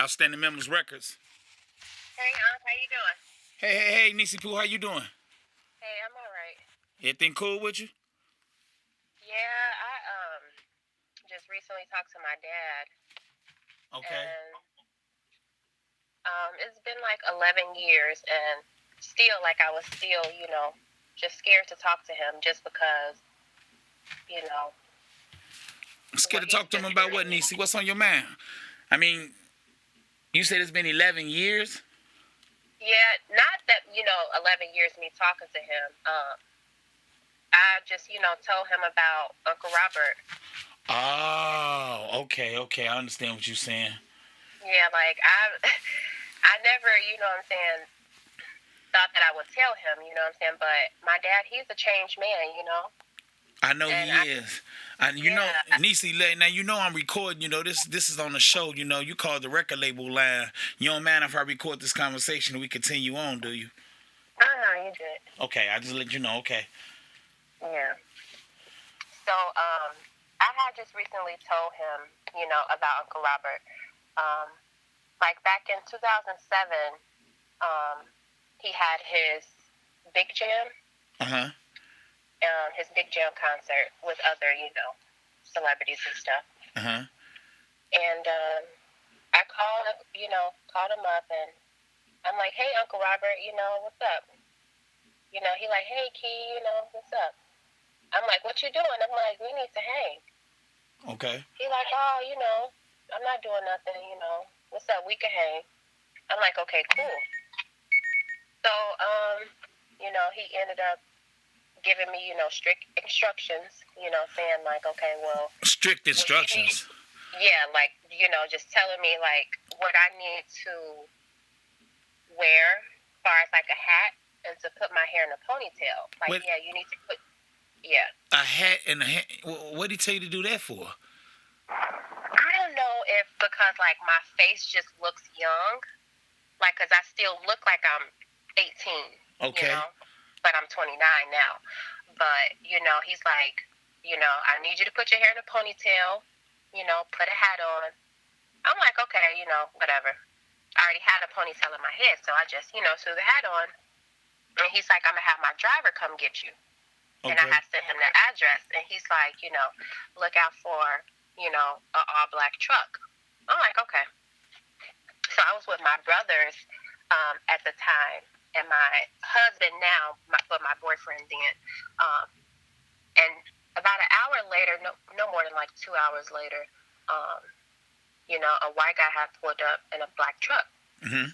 Outstanding Members Records. Hey, how you doing? Hey, Nisi Poo, how you doing? Hey, I'm alright. Everything cool with you? Yeah, I just recently talked to my dad, Okay. and it's been like 11 years, and still, like, I was still, just scared to talk to him, just because, you know, Scared what to he's talk to been him about through. what, Nisi? What's on your mind? I mean, you said it's been 11 years? Yeah, not that 11 years me talking to him. I just told him about Uncle Robert. Oh, okay. I understand what you're saying. Yeah, like I never, thought that I would tell him, but my dad, he's a changed man. I know And he is. yeah, Nisi, now I'm recording. This is on the show. You call the record label line. You don't mind if I record this conversation and we continue on, do you? no, you did. Okay, I just let you know. Okay. Yeah. So, I had just recently told him, about Uncle Robert. Like back in 2007, he had his Big Jam, Uh-huh. his Big Jam concert with other, celebrities and stuff. Uh-huh. And I called him up, and I'm like, hey, Uncle Robert, what's up? He like, hey, Key, what's up? I'm like, what you doing? I'm like, we need to hang. Okay. He like, oh, I'm not doing nothing, what's up? We can hang. I'm like, okay, cool. So, he ended up giving me, strict instructions, saying like, okay, well, Strict instructions. yeah, like, just telling me like what I need to wear, as far as like a hat, and to put my hair in a ponytail. Like, What? yeah, you need to put, yeah. A hat and a hat. What did he tell you to do that for? I don't know if because like my face just looks young, like because I still look like I'm 18, Okay. but I'm 29 now. But he's like, I need you to put your hair in a ponytail, put a hat on. I'm like, okay, whatever. I already had a ponytail in my head, so I just, threw the hat on. And he's like, I'm gonna have my driver come get you. Okay. And I had sent him the address, and he's like, look out for, an all black truck. I'm like, okay. So I was with my brothers at the time, and my husband now, but my boyfriend then. And about an hour later, no more than like 2 hours later, a white guy had pulled up in a black truck. Mm-hmm.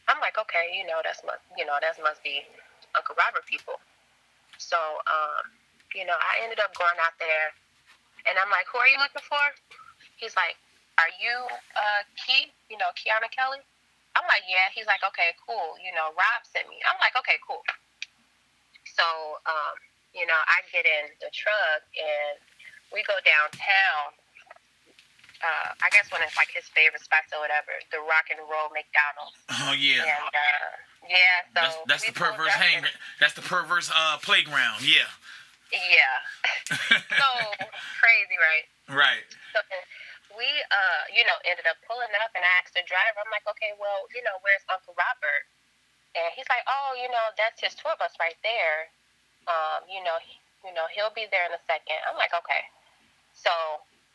I'm like, okay, that must be Uncle Robert people. So, I ended up going out there, and I'm like, who are you looking for? He's like, are you Key? Kiana Kelly? I'm like, yeah. He's like, okay, cool. Rob sent me. I'm like, okay, cool. So, I get in the truck, and we go downtown. I guess when it's like his favorite spots or whatever, the Rock and Roll McDonald's. Oh yeah. And yeah, so that's the perverse hangar. That's the perverse playground. Yeah. Yeah. So crazy, right? Right. So we ended up pulling up, and I asked the driver, I'm like, okay, well, where's Uncle Robert? And he's like, oh, that's his tour bus right there. He'll be there in a second. I'm like, okay. So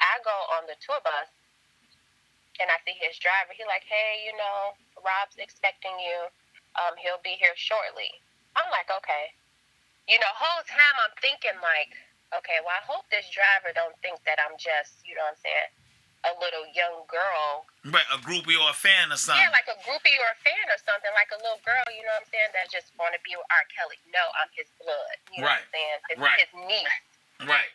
I go on the tour bus, and I see his driver. He like, hey, Rob's expecting you. He'll be here shortly. I'm like, okay. Whole time I'm thinking like, okay, well, I hope this driver don't think that I'm just, a little young girl. Right, a groupie or a fan or something. Yeah, like a groupie or a fan or something, like a little girl, that just want to be with R. Kelly. No, I'm his blood. You know what I'm saying? His niece. Right.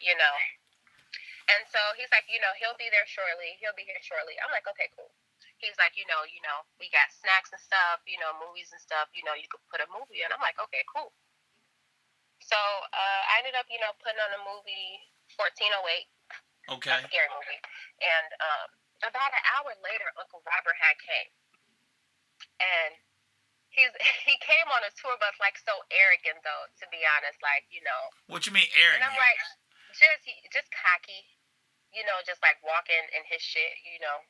And so he's like, he'll be there shortly. He'll be here shortly. I'm like, okay, cool. He's like, we got snacks and stuff, movies and stuff. You could put a movie in. I'm like, okay, cool. So I ended up, putting on a movie, 1408. Okay. A scary movie. And about an hour later, Uncle Robert had came. And he came on a tour bus like so arrogant, though, to be honest. Like, What you mean arrogant? And I'm like, just cocky. just like walking in his shit,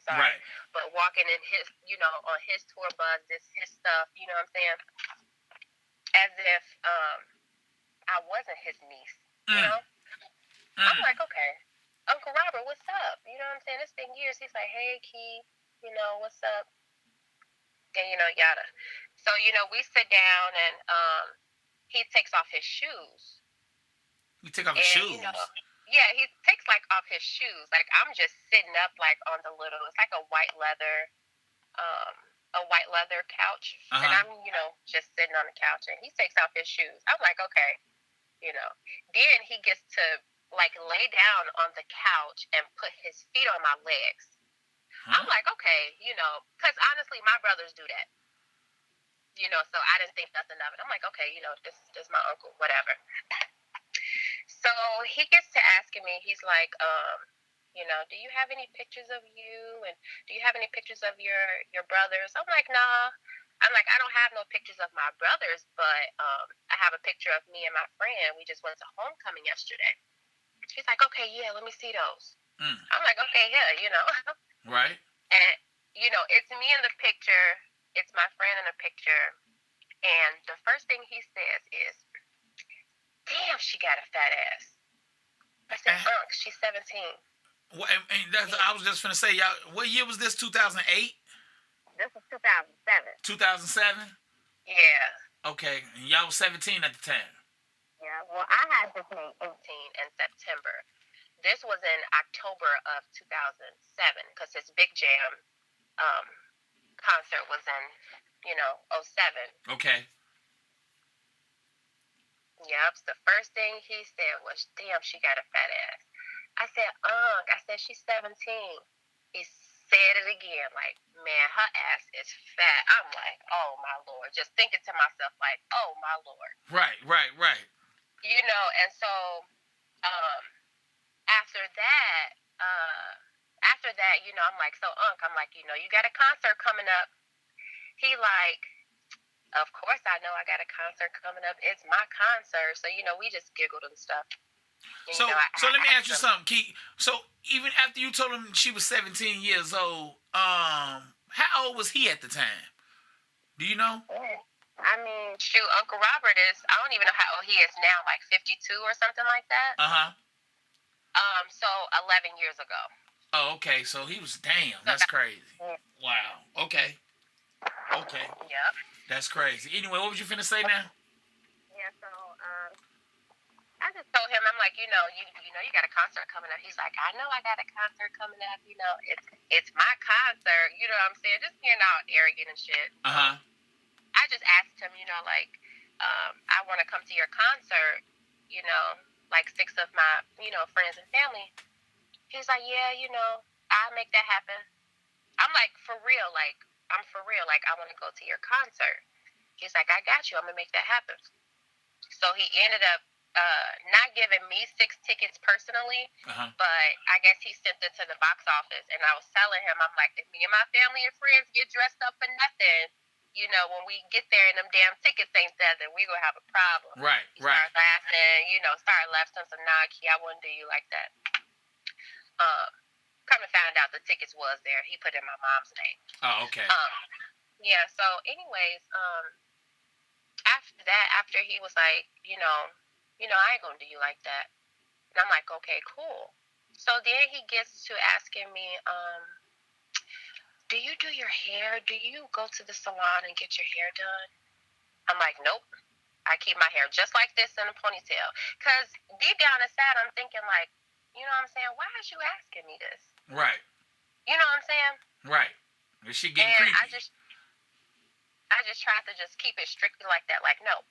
sorry, Right. but walking in his, on his tour bus, his stuff, you know what I'm saying? As if I wasn't his niece, you Mm. know? I'm Mm. like, okay, Uncle Robert, what's up? You know what I'm saying? It's been years. He's like, hey, Key, what's up? And, yada. So, we sit down and he takes off his shoes. You take off his And, shoes. yeah, he takes like off his shoes. Like I'm just sitting up like on the little, it's like um, a white leather couch. And Uh-huh. I'm, just sitting on the couch and he takes off his shoes. I'm like, okay, Then he gets to like lay down on the couch and put his feet on my legs. Huh? I'm like, okay, because honestly, my brothers do that. So I didn't think nothing of it. I'm like, okay, this is my uncle, whatever. So he gets to asking me, he's like, do you have any pictures of you? And do you have any pictures of your brothers? I'm like, nah. I'm like, I don't have no pictures of my brothers, but I have a picture of me and my friend. We just went to homecoming yesterday. He's like, okay, yeah, let me see those. Mm. I'm like, okay, yeah. Right. And, it's me in the picture. It's my friend in the picture. And the first thing he says is, damn, she got a fat ass. I said, Unc, she's 17. Well, I was just finna say, y'all. What year was this? 2008. This is 2007. 2007. Yeah. Okay, and y'all was 17 at the time. Yeah. Well, I had to pay 18 in September. This was in October of 2007 because his Big Jam concert was in, 07. Okay. Yep. The first thing he said was, damn, she got a fat ass. I said, Unc, she's 17. He said it again, like, man, her ass is fat. I'm like, oh, my Lord. Just thinking to myself, like, oh, my Lord. Right. And so after that, I'm like, so, Unc, I'm like, you got a concert coming up. He like, of course I know I got a concert coming up. It's my concert. So, we just giggled and stuff. And, So let me ask you something, Keith. So even after you told him she was 17 years old, how old was he at the time? Do you know? I mean, shoot, Uncle Robert is, I don't even know how old he is now, like 52 or something like that. Uh-huh. So 11 years ago. Oh, okay. So he was, damn, that's crazy. Wow. Okay. Yep. That's crazy. Anyway, what was you finna say now? Yeah, so I just told him, I'm like, you got a concert coming up. He's like, I know I got a concert coming up. It's my concert. You know what I'm saying? Just being all arrogant and shit. Uh-huh. I just asked him, I want to come to your concert. Like 6 of my, friends and family. He's like, yeah, I'll make that happen. I'm like, for real, like, I'm for real. Like, I want to go to your concert. He's like, I got you. I'm going to make that happen. So he ended up not giving me 6 tickets personally, but I guess he sent it to the box office. And I was telling him, I'm like, if me and my family and friends get dressed up for nothing, when we get there and them damn tickets ain't there, then we going to have a problem. Right. Start laughing, start laughing. So, nah, Key, I wouldn't do you like that. Come to find out the tickets was there. He put in my mom's name. Oh, okay. Yeah, so anyways, after that, after he was like, I ain't gonna do you like that. And I'm like, okay, cool. So then he gets to asking me, do you do your hair? Do you go to the salon and get your hair done? I'm like, nope. I keep my hair just like this in a ponytail. Because deep down inside, I'm thinking like, you know what I'm saying? Why is you asking me this? Right. You know what I'm saying? Right. Is she getting creepy? I just tried to just keep it strictly like that. Like, nope.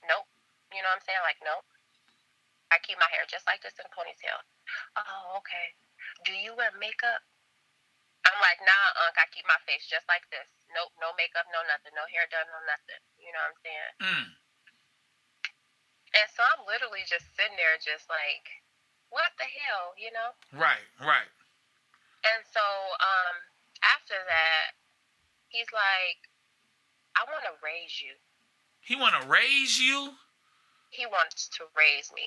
You know what I'm saying? Like, nope. I keep my hair just like this in a ponytail. Oh, okay. Do you wear makeup? I'm like, nah, Unc, I keep my face just like this. Nope, no makeup, no nothing. No hair done, no nothing. You know what I'm saying? And so I'm literally just sitting there just like, what the hell, Right. And so after that, he's like, I want to raise you. He want to raise you? He wants to raise me.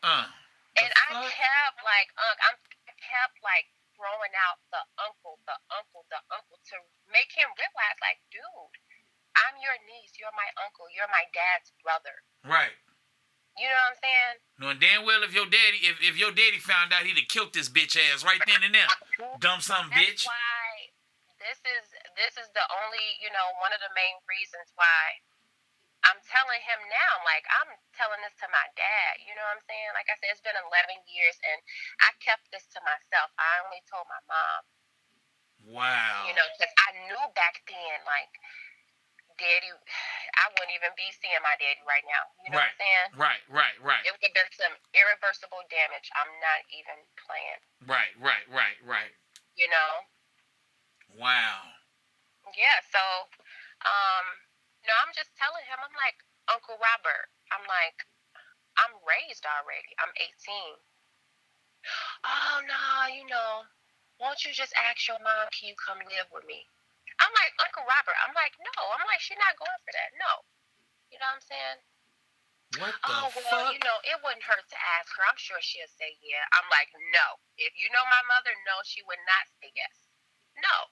And I kept like, Unc, kept like throwing out the uncle, to make him realize, like, dude, I'm your niece, you're my uncle, you're my dad's brother. Right. You know what I'm saying? Knowing damn well if your daddy found out, he'd have killed this bitch ass right then and there. Dumb son bitch. That's why this is the only, one of the main reasons why I'm telling him now. Like, I'm telling this to my dad. You know what I'm saying? Like I said, it's been 11 years, and I kept this to myself. I only told my mom. Wow. Because I knew back then, like, Daddy, I wouldn't even be seeing my daddy right now. You know what I'm saying? Right. It would have been some irreversible damage. I'm not even playing. Right. You know? Wow. Yeah, so, I'm just telling him, I'm like, Uncle Robert, I'm like, I'm raised already. I'm 18. Oh, no, won't you just ask your mom, can you come live with me? I'm like, Uncle Robert, I'm like, no. I'm like, she's not going for that. No. You know what I'm saying? What the fuck? It wouldn't hurt to ask her. I'm sure she'll say yeah. I'm like, no. If you know my mother, no, she would not say yes. No.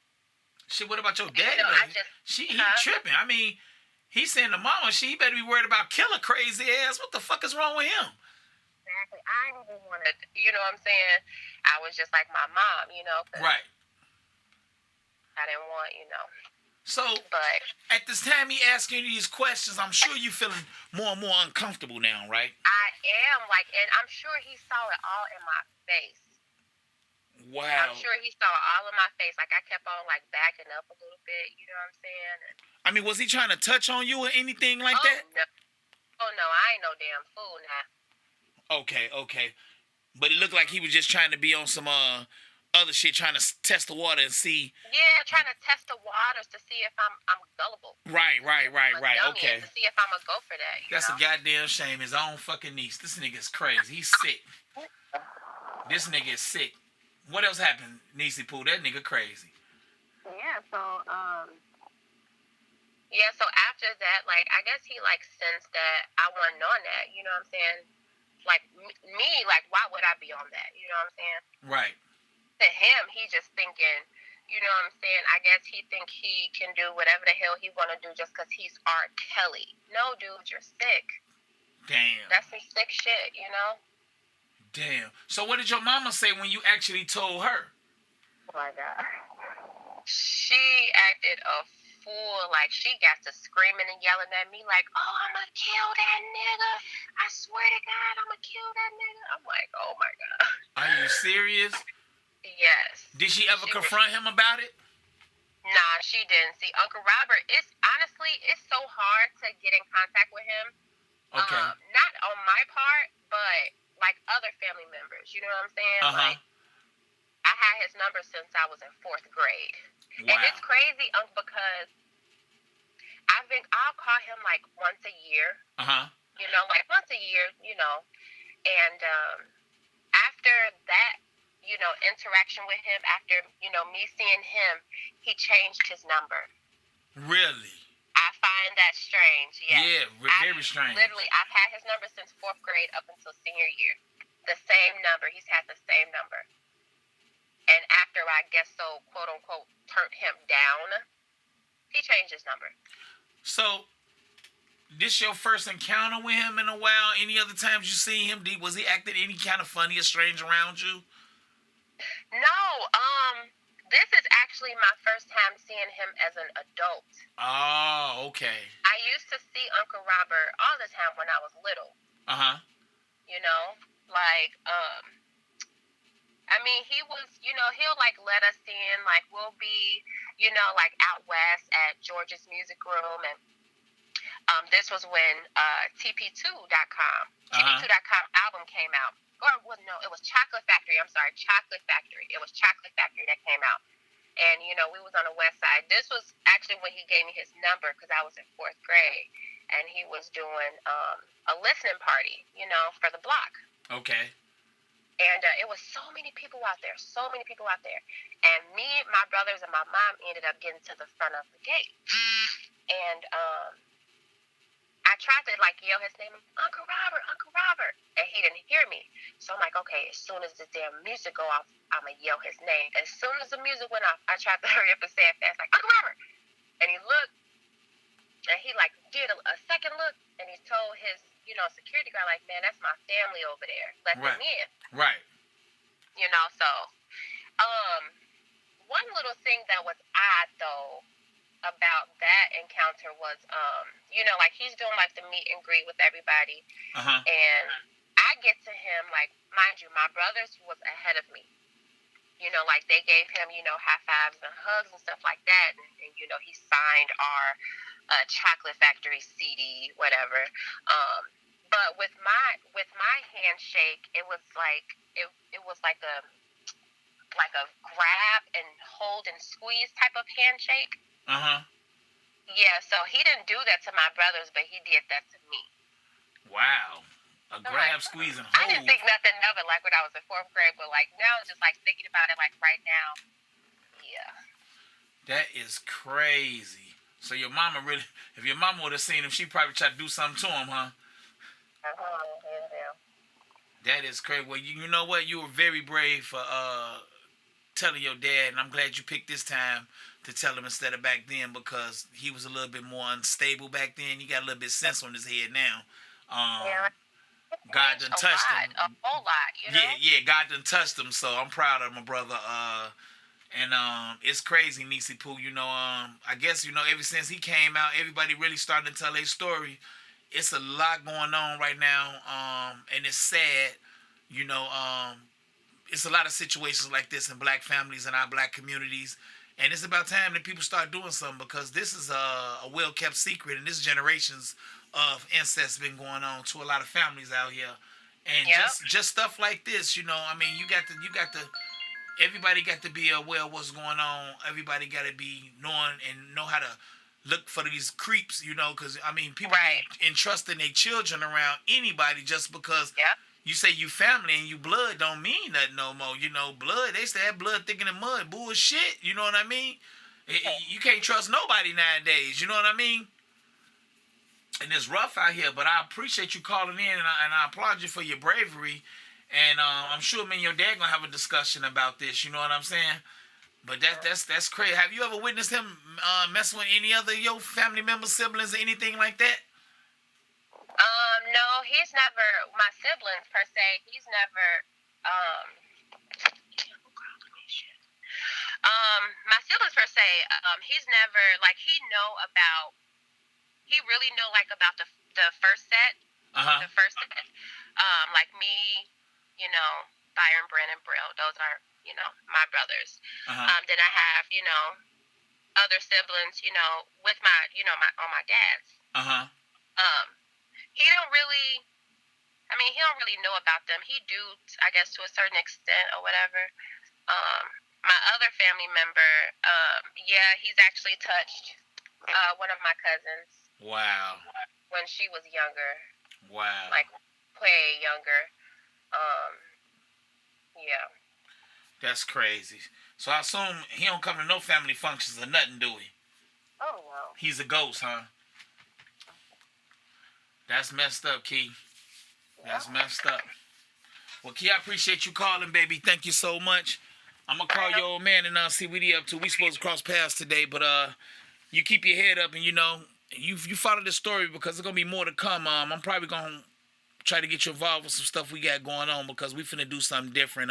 Shit, what about your daddy? He tripping. I mean, he's saying to mama, he better be worried about killer crazy ass. What the fuck is wrong with him? Exactly. I didn't want to, you know what I'm saying? I was just like my mom, Right. I didn't want, So, but at this time he asking you these questions, I'm sure you feeling more and more uncomfortable now, right? I am, like, and I'm sure he saw it all in my face. Wow. I'm sure he saw it all in my face. Like, I kept on, like, backing up a little bit, you know what I'm saying? I mean, was he trying to touch on you or anything like that? No. Oh, no, I ain't no damn fool now. Okay. But it looked like he was just trying to be on some, other shit, trying to test the water and see. Yeah, trying to test the waters to see if I'm gullible. Right. Okay. To see if I'm gonna go for that. That's a goddamn shame. His own fucking niece. This nigga's crazy. He's sick. This nigga is sick. What else happened, Niecy Pooh? That nigga crazy. Yeah. So after that, like, I guess he like sensed that I wasn't on that. You know what I'm saying? Like me, like, why would I be on that? You know what I'm saying? Right. To him, he just thinking, you know what I'm saying? I guess he think he can do whatever the hell he want to do just because he's R. Kelly. No, dude, you're sick. Damn. That's some sick shit, Damn. So what did your mama say when you actually told her? Oh, my God. She acted a fool. Like, she got to screaming and yelling at me like, oh, I'm going to kill that nigga. I swear to God, I'm going to kill that nigga. I'm like, oh, my God. Are you serious? Yes. Did she ever confront him about it? Nah, she didn't. See, Uncle Robert, it's so hard to get in contact with him. Okay. Not on my part, but like other family members. You know what I'm saying? Like, I had his number since I was in 4th grade. Wow. And it's crazy, because I'll call him like once a year. Like once a year, and after that, interaction with him, after, me seeing him, he changed his number. Really? I find that strange, yes. Yeah, very strange. Literally, I've had his number since 4th grade up until senior year. The same number. He's had the same number. And after, I guess so, quote unquote, turned him down, he changed his number. So, this your first encounter with him in a while? Any other times you seen him? Was he acting any kind of funny or strange around you? No, this is actually my first time seeing him as an adult. Oh, okay. I used to see Uncle Robert all the time when I was little. I mean, he was, he'll like let us in, like we'll be, like out west at George's Music Room, and this was when TP2.com album came out. Or, well, no, it was Chocolate Factory. I'm sorry, Chocolate Factory. It was Chocolate Factory that came out. And, we was on the west side. This was actually when he gave me his number because I was in 4th grade. And he was doing a listening party, for the block. Okay. And it was so many people out there. And me, my brothers, and my mom ended up getting to the front of the gate. And I I tried to like yell his name, Uncle Robert, and he didn't hear me. So I'm like, okay, as soon as the damn music go off, I'm gonna yell his name. As soon as the music went off, I tried to hurry up and say it fast, like Uncle Robert. And he looked, and he like did a second look, and he told his, security guard, like, man, that's my family over there. Let them in. Right. So, one little thing that was odd though about that encounter was, like he's doing like the meet and greet with everybody, and I get to him, like, mind you, my brothers was ahead of me. Like they gave him, high fives and hugs and stuff like that, and he signed our Chocolate Factory CD, whatever. But with my handshake, it was like it was like a grab and hold and squeeze type of handshake. Yeah, so he didn't do that to my brothers, but he did that to me. Wow. A grab, squeeze, and hold. I didn't think nothing of it like when I was in 4th grade, but like now, just like thinking about it, like right now, yeah. That is crazy. So your mama really, if your mama would have seen him, she probably tried to do something to him, huh? Yeah. That is crazy. Well, you know what? You were very brave for telling your dad, and I'm glad you picked this time to tell him instead of back then, because he was a little bit more unstable back then. He got a little bit sense on his head now. God done touched him. A whole lot, Yeah, God done touched him, so I'm proud of my brother. And it's crazy, Niecy Pooh. I guess, ever since he came out, everybody really started to tell their story. It's a lot going on right now, and it's sad. It's a lot of situations like this in black families and our black communities. And it's about time that people start doing something, because this is a well-kept secret, and this generations of incest been going on to a lot of families out here. And just stuff like this, you got to everybody got to be aware of what's going on. Everybody got to be knowing and know how to look for these creeps, because, people be entrusting their children around anybody just because you say you family and you blood don't mean nothing no more. Blood, they used to have blood thicker than mud. Bullshit, you know what I mean? You can't trust nobody nowadays, you know what I mean? And it's rough out here, but I appreciate you calling in, and I applaud you for your bravery. And I'm sure me and your dad gonna have a discussion about this, you know what I'm saying? But that's crazy. Have you ever witnessed him messing with any other your family members, siblings, or anything like that? No, he's never, my siblings per se, he's never, my siblings per se, he's never, like, he really know, like, about the first set, the first set, like me, Byron, Brandon, Brill, those are, my brothers. Then I have, other siblings, with my, on my dad's. He don't really know about them. He do, I guess, to a certain extent or whatever. My other family member, he's actually touched one of my cousins. Wow. When she was younger. Wow. Like, way younger. Yeah. That's crazy. So I assume he don't come to no family functions or nothing, do he? Oh, no. He's a ghost, huh? That's messed up, Key. That's messed up. Well, Key, I appreciate you calling, baby. Thank you so much. I'm going to call your old man and see what he up to. We supposed to cross paths today, but you keep your head up and, you follow this story, because there's going to be more to come. I'm probably going to try to get you involved with some stuff we got going on, because we finna do something different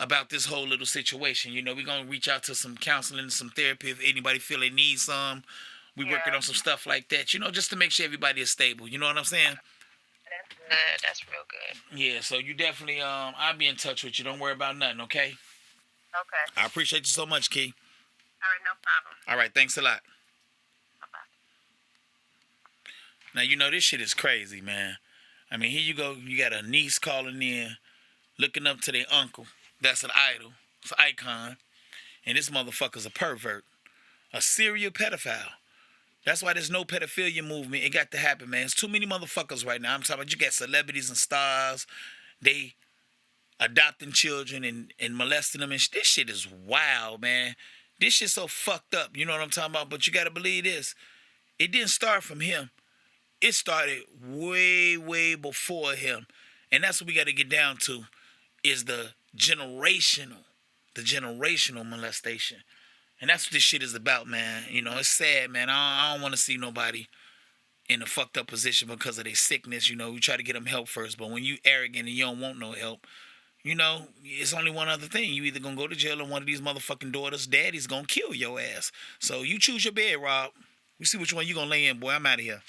about this whole little situation. We're going to reach out to some counseling and some therapy if anybody feel they need some. We working on some stuff like that, just to make sure everybody is stable. You know what I'm saying? That's good. That's real good. Yeah, so you definitely, I'll be in touch with you. Don't worry about nothing, okay? Okay. I appreciate you so much, Key. All right, no problem. All right, thanks a lot. Bye-bye. Now, this shit is crazy, man. Here you go. You got a niece calling in, looking up to their uncle. That's an idol. It's an icon. And this motherfucker's a pervert. A serial pedophile. That's why there's no pedophilia movement. It got to happen, man. It's too many motherfuckers right now. I'm talking about, you got celebrities and stars. They adopting children and molesting them. And this shit is wild, man. This shit's so fucked up. You know what I'm talking about? But you got to believe this. It didn't start from him. It started way, way before him. And that's what we got to get down to is the generational molestation. And that's what this shit is about, man. You know, it's sad, man. I don't want to see nobody in a fucked up position because of their sickness. You know, we try to get them help first. But when you arrogant and you don't want no help, you know, it's only one other thing. You either gonna go to jail or one of these motherfucking daughters' daddy's gonna kill your ass. So you choose your bed, Rob. We see which one you gonna lay in, boy. I'm out of here.